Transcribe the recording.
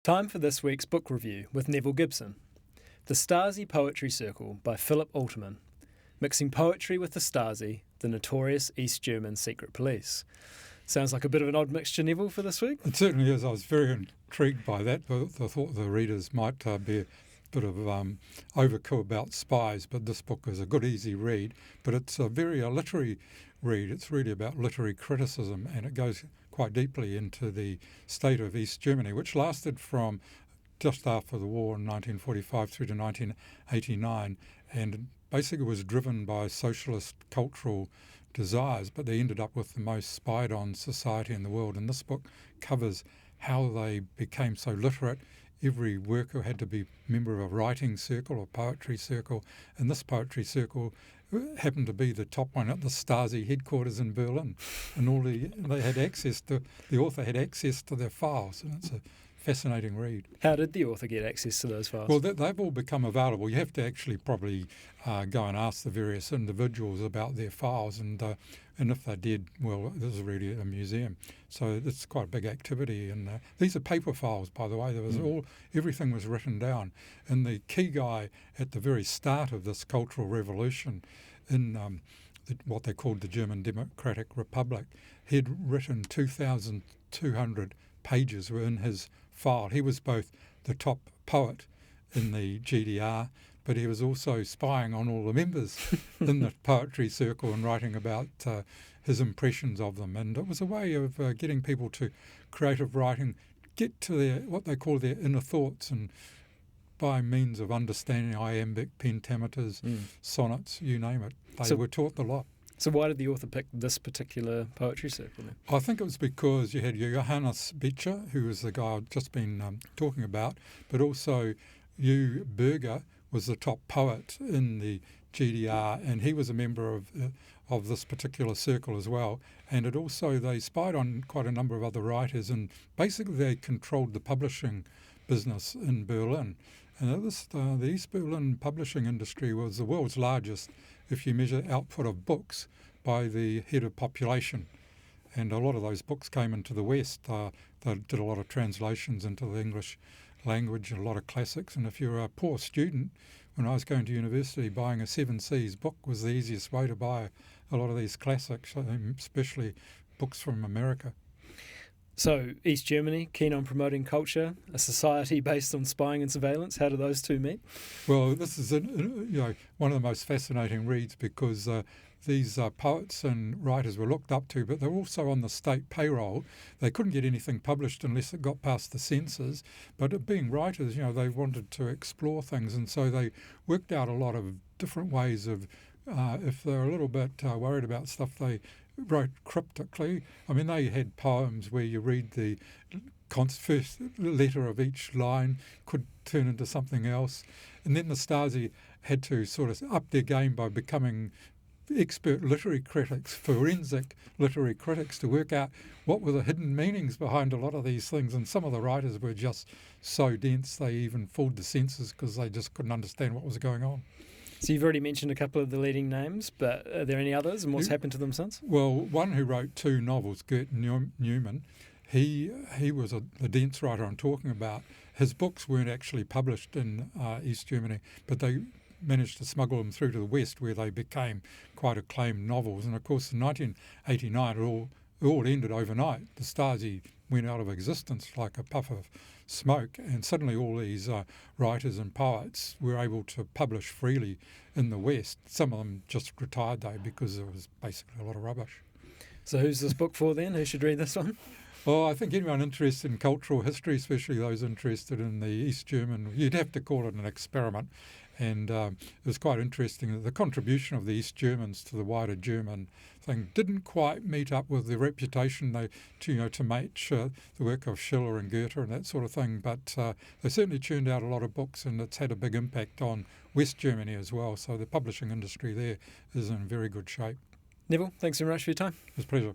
Time for this week's book review with Nevil Gibson. The Stasi Poetry Circle by Philip Alterman. Mixing poetry with the Stasi, the notorious East German secret police. Sounds like a bit of an odd mixture, Neville, for this week. It certainly is. I was very intrigued by that. I thought the readers might be a bit of overkill about spies, but this book is a good, easy read. But it's a very literary read. It's really about literary criticism, and it goes quite deeply into the state of East Germany, which lasted from just after the war in 1945 through to 1989, and basically was driven by socialist cultural desires, but they ended up with the most spied-on society in the world. And this book covers how they became so literate. Every worker had to be a member of a writing circle or poetry circle, and this poetry circle happened to be the top one at the Stasi headquarters in Berlin, and the author had access to their files, and it's a fascinating read. How did the author get access to those files? Well, they've all become available. You have to actually probably go and ask the various individuals about their files, and if they did, well, this is really a museum. So it's quite a big activity. And these are paper files, by the way. There was everything was written down. And the key guy at the very start of this cultural revolution in what they called the German Democratic Republic, he'd written 2,200 pages were in his file. He was both the top poet in the GDR, but he was also spying on all the members in the poetry circle and writing about his impressions of them. And it was a way of getting people to creative writing, get to what they call their inner thoughts, and by means of understanding iambic, pentameters, sonnets, you name it, they were taught a lot. So why did the author pick this particular poetry circle then? I think it was because you had Johannes Becher, who was the guy I've just been talking about, but also Hugh Berger was the top poet in the GDR, and he was a member of this particular circle as well. And they spied on quite a number of other writers, and basically they controlled the publishing business in Berlin. And the East Berlin publishing industry was the world's largest if you measure output of books by the head of population. And a lot of those books came into the West. They did a lot of translations into the English language and a lot of classics. And if you're a poor student, when I was going to university, buying a Seven Seas book was the easiest way to buy a lot of these classics, especially books from America. So, East Germany, keen on promoting culture, a society based on spying and surveillance. How do those two meet? Well, this is one of the most fascinating reads because these poets and writers were looked up to, but they're also on the state payroll. They couldn't get anything published unless it got past the censors. But being writers, they wanted to explore things, and so they worked out a lot of different ways of, if they're a little bit worried about stuff, they wrote cryptically. I mean, they had poems where you read the first letter of each line could turn into something else. And then the Stasi had to sort of up their game by becoming expert literary critics, forensic literary critics, to work out what were the hidden meanings behind a lot of these things. And some of the writers were just so dense they even fooled the censors because they just couldn't understand what was going on. So you've already mentioned a couple of the leading names, but are there any others, and what's happened to them since? Well, one who wrote 2 novels, Gert Newman, he was the dense writer I'm talking about. His books weren't actually published in East Germany, but they managed to smuggle them through to the West, where they became quite acclaimed novels. And of course, in 1989, it all ended overnight. The Stasi went out of existence like a puff of smoke, and suddenly all these writers and poets were able to publish freely in the West. Some of them just retired though because there was basically a lot of rubbish. So who's this book for then? Who should read this one? Well, I think anyone interested in cultural history, especially those interested in the East German, you'd have to call it an experiment. And it was quite interesting that the contribution of the East Germans to the wider German thing didn't quite meet up with the reputation to match the work of Schiller and Goethe and that sort of thing. But they certainly churned out a lot of books, and it's had a big impact on West Germany as well. So the publishing industry there is in very good shape. Neville, thanks very much for your time. It was a pleasure.